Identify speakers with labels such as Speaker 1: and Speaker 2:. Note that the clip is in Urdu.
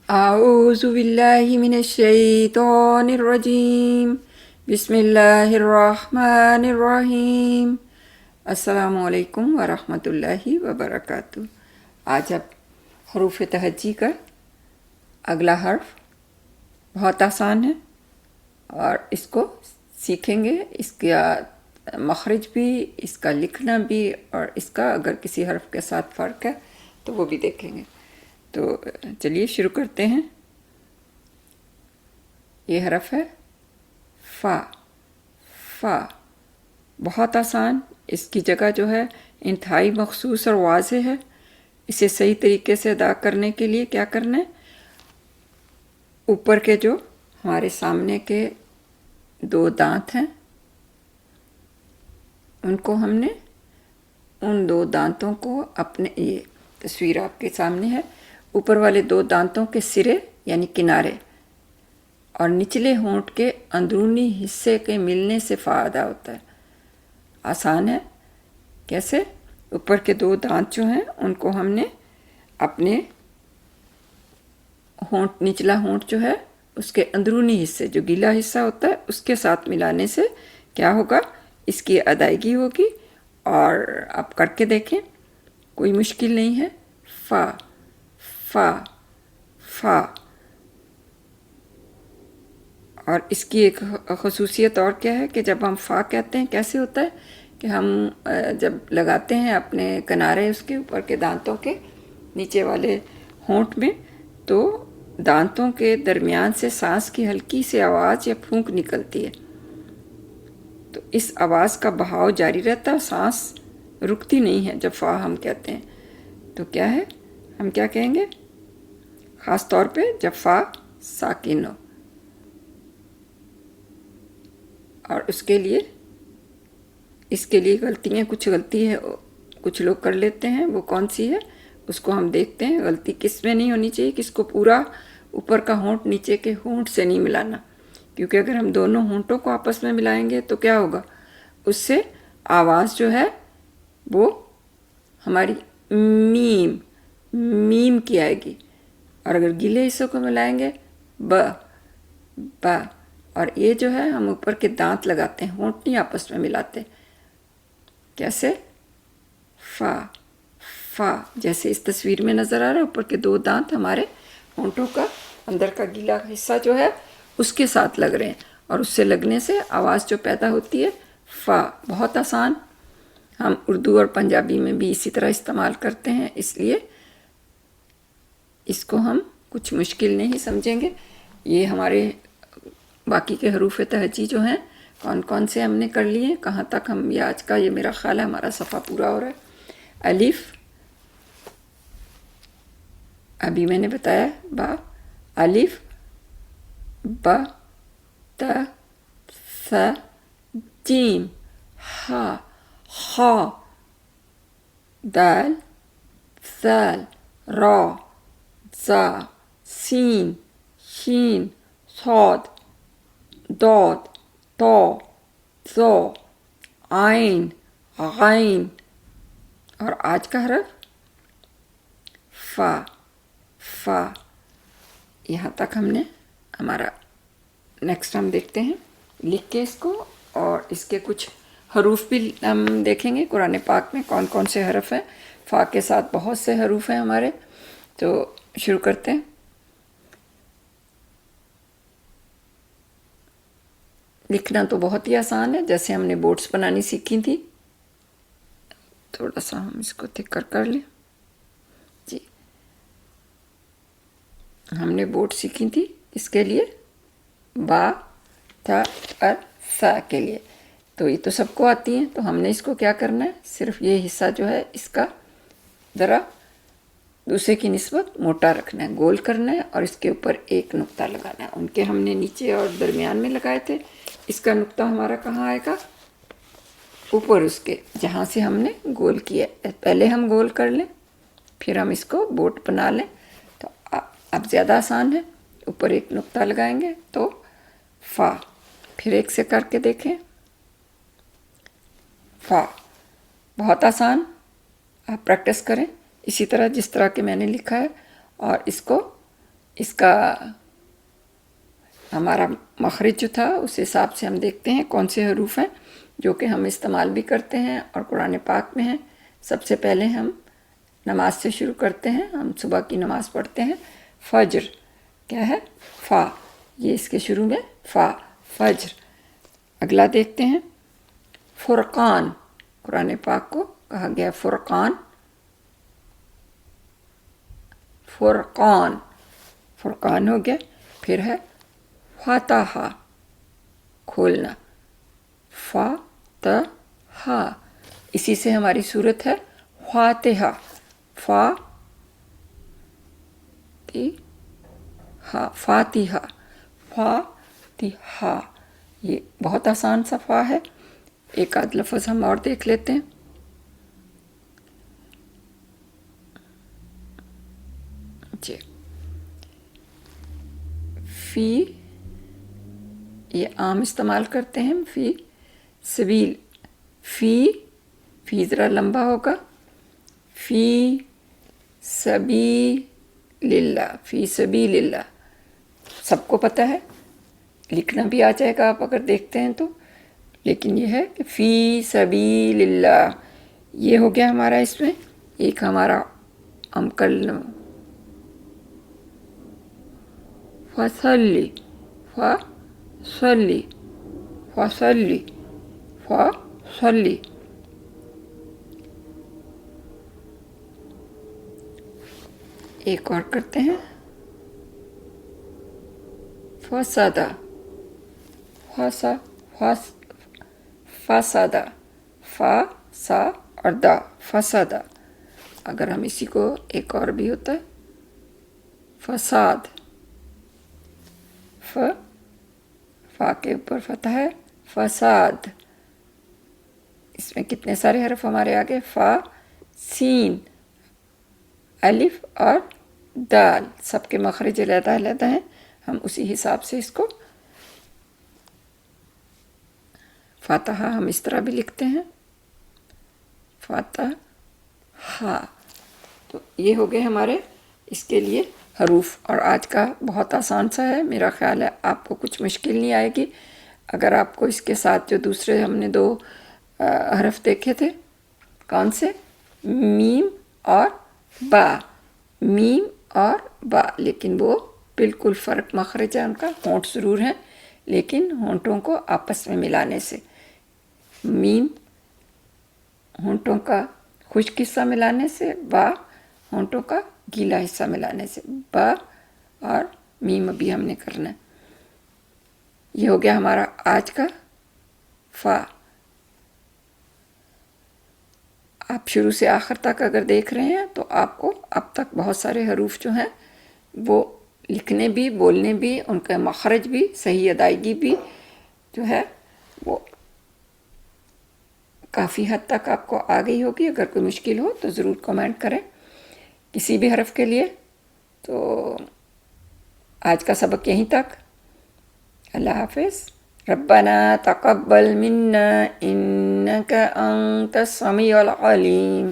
Speaker 1: أعوذ بالله من الشيطان الرجيم بسم الله الرحمن الرحیم السلام علیکم ورحمۃ اللہ وبرکاتہ۔ آج اب حروف تہجی کا اگلا حرف بہت آسان ہے اور اس کو سیکھیں گے، اس کا مخرج بھی، اس کا لکھنا بھی، اور اس کا اگر کسی حرف کے ساتھ فرق ہے تو وہ بھی دیکھیں گے۔ تو چلیے شروع کرتے ہیں۔ یہ حرف ہے فا۔ فا بہت آسان، اس کی جگہ جو ہے انتہائی مخصوص اور واضح ہے۔ اسے صحیح طریقے سے ادا کرنے کے لیے کیا کرنا ہے، اوپر کے جو ہمارے سامنے کے دو دانت ہیں ان کو ہم نے ان دو دانتوں کو اپنے، یہ تصویر آپ کے سامنے ہے، اوپر والے دو دانتوں کے سرے یعنی کنارے اور نچلے ہونٹ کے اندرونی حصے کے ملنے سے فا ادا ہوتا ہے۔ آسان ہے، کیسے؟ اوپر کے دو دانت جو ہیں ان کو ہم نے اپنے ہونٹ، نچلا ہونٹ جو ہے اس کے اندرونی حصے، جو گیلا حصہ ہوتا ہے، اس کے ساتھ ملانے سے کیا ہوگا، اس کی ادائیگی ہوگی۔ اور آپ کر کے دیکھیں، کوئی مشکل نہیں ہے۔ فا فا فا۔ اور اس کی ایک خصوصیت اور کیا ہے کہ جب ہم فا کہتے ہیں کیسے ہوتا ہے کہ ہم جب لگاتے ہیں اپنے کنارے اس کے اوپر کے دانتوں کے نیچے والے ہونٹ میں، تو دانتوں کے درمیان سے سانس کی ہلکی سی آواز یا پھونک نکلتی ہے، تو اس آواز کا بہاؤ جاری رہتا ہے، سانس رکتی نہیں ہے جب فا ہم کہتے ہیں۔ تو کیا ہے، ہم کیا کہیں گے خاص طور پہ جب فا ساکن ہو۔ اور اس کے لیے غلطیاں، کچھ غلطی ہے کچھ لوگ کر لیتے ہیں، وہ کون سی ہے اس کو ہم دیکھتے ہیں۔ غلطی کس میں نہیں ہونی چاہیے کہ اس کو پورا اوپر کا ہونٹ نیچے کے ہونٹ سے نہیں ملانا، کیونکہ اگر ہم دونوں ہونٹوں کو آپس میں ملائیں گے تو کیا ہوگا، اس سے آواز جو ہے وہ ہماری میم کی آئے گی، اور اگر گیلے حصوں کو ملائیں گے ب۔ اور یہ جو ہے ہم اوپر کے دانت لگاتے ہیں، ہونٹ نہیں آپس میں ملاتے۔ کیسے؟ فا فا، جیسے اس تصویر میں نظر آ رہا ہے، اوپر کے دو دانت ہمارے ہونٹوں کا اندر کا گیلا حصہ جو ہے اس کے ساتھ لگ رہے ہیں، اور اس سے لگنے سے آواز جو پیدا ہوتی ہے فا۔ بہت آسان، ہم اردو اور پنجابی میں بھی اسی طرح استعمال کرتے ہیں، اس لیے اس کو ہم کچھ مشکل نہیں سمجھیں گے۔ یہ ہمارے باقی کے حروف تہجی جو ہیں کون کون سے ہم نے کر لیے، کہاں تک ہم، یہ آج کا، یہ میرا خیال ہے ہمارا صفحہ پورا ہو رہا ہے۔ الف، ابھی میں نے بتایا با، الف با تا ثا جیم ہا خا دال ذال را زا سین شین صاد داد طا ظا عین غین۔ اور آج کا حرف فا فا۔ یہاں تک ہم نے ہمارا، نیکسٹ ہم دیکھتے ہیں لکھ کے اس کو، اور اس کے کچھ حروف بھی ہم دیکھیں گے قرآن پاک میں کون کون سے حرف ہیں۔ فا کے ساتھ بہت سے حروف ہیں ہمارے، تو شروع کرتے ہیں۔ لکھنا تو بہت ہی آسان ہے، جیسے ہم نے بورڈز بنانی سیکھی تھی۔ تھوڑا سا ہم اس کو تھکر کر لیں جی، ہم نے بورڈ سیکھی تھی اس کے لیے، با تھا اور سا کے لیے، تو یہ تو سب کو آتی ہیں، تو ہم نے اس کو کیا کرنا ہے، صرف یہ حصہ جو ہے اس کا ذرا دوسرے کی نسبت موٹا رکھنا ہے، گول کرنا ہے، اور اس کے اوپر ایک نقطہ لگانا ہے۔ ان کے ہم نے نیچے اور درمیان میں لگائے تھے، اس کا نقطہ ہمارا کہاں آئے گا، اوپر اس کے جہاں سے ہم نے گول کیا۔ پہلے ہم گول کر لیں، پھر ہم اس کو بوٹ بنا لیں، تو اب زیادہ آسان ہے، اوپر ایک نقطہ لگائیں گے تو فا۔ پھر ایک سے کر کے دیکھیں، فا بہت آسان، آپ پریکٹس کریں اسی طرح جس طرح کہ میں نے لکھا ہے، اور اس کو اس کا ہمارا مخرج جو تھا اس حساب سے ہم دیکھتے ہیں کون سے حروف ہیں جو کہ ہم استعمال بھی کرتے ہیں اور قرآن پاک میں ہیں. سب سے پہلے ہم نماز سے شروع کرتے ہیں. ہم صبح کی نماز پڑھتے ہیں. فجر کیا ہے؟ فا. یہ اس کے شروع میں فا، فجر. اگلا دیکھتے ہیں فرقان. قرآن پاک کو کہا گیا فرقان. فرقان، فرقان ہو گیا. پھر ہے فاتحہ، کھولنا. فاتحہ، اسی سے ہماری صورت ہے فاتحہ. فاتحہ، فاتحہ. یہ بہت آسان سا فا ہے. ایک آدھ لفظ ہم اور دیکھ لیتے ہیں. جی، فی یہ عام استعمال کرتے ہیں. فی سبیل، فی ذرا لمبا ہوگا. فی سبیل اللہ، فی سبیل اللہ سب کو پتہ ہے، لکھنا بھی آ جائے گا آپ اگر دیکھتے ہیں تو. لیکن یہ ہے کہ فی سبیل اللہ. یہ ہو گیا ہمارا اس میں ایک ہمارا ہم کر لوں فصلی، فصلی، فصلی، فصلی. ایک اور کرتے ہیں فسادہ، فسادہ، فا سا اور دا، فسادہ. اگر ہم اسی کو ایک اور بھی ہوتا ہے فساد. فا کے اوپر فتح ہے، فساد. اس میں کتنے سارے حرف ہمارے آگے، فا، سین، الف اور دال. سب کے مخرج علیحدہ علیحدہ ہیں. ہم اسی حساب سے اس کو فاتحہ ہم اس طرح بھی لکھتے ہیں، فاتحہ. تو یہ ہو گئے ہمارے اس کے لیے حروف. اور آج کا بہت آسان سا ہے. میرا خیال ہے آپ کو کچھ مشکل نہیں آئے گی. اگر آپ کو اس کے ساتھ جو دوسرے ہم نے 2 حرف دیکھے تھے، کون سے؟ میم اور با. میم اور با، لیکن وہ بالکل فرق مخرج ہے ان کا. ہونٹ ضرور ہیں لیکن ہونٹوں کو آپس میں ملانے سے. میم ہونٹوں کا خشک حصہ ملانے سے، با ہونٹوں کا گیلا حصہ ملانے سے. با اور میم ابھی ہم نے کرنا ہے. یہ ہو گیا ہمارا آج کا فا. آپ شروع سے آخر تک اگر دیکھ رہے ہیں تو آپ کو اب تک بہت سارے حروف جو ہیں وہ لکھنے بھی، بولنے بھی، ان کا مخرج بھی، صحیح ادائیگی بھی جو ہے وہ کافی حد تک آپ کو آ گئی ہوگی. اگر کوئی مشکل ہو تو ضرور کمنٹ کریں کسی بھی حرف کے لیے. تو آج کا سبق یہیں تک. اللہ حافظ. ربنا تقبل منا انك انت السميع العليم.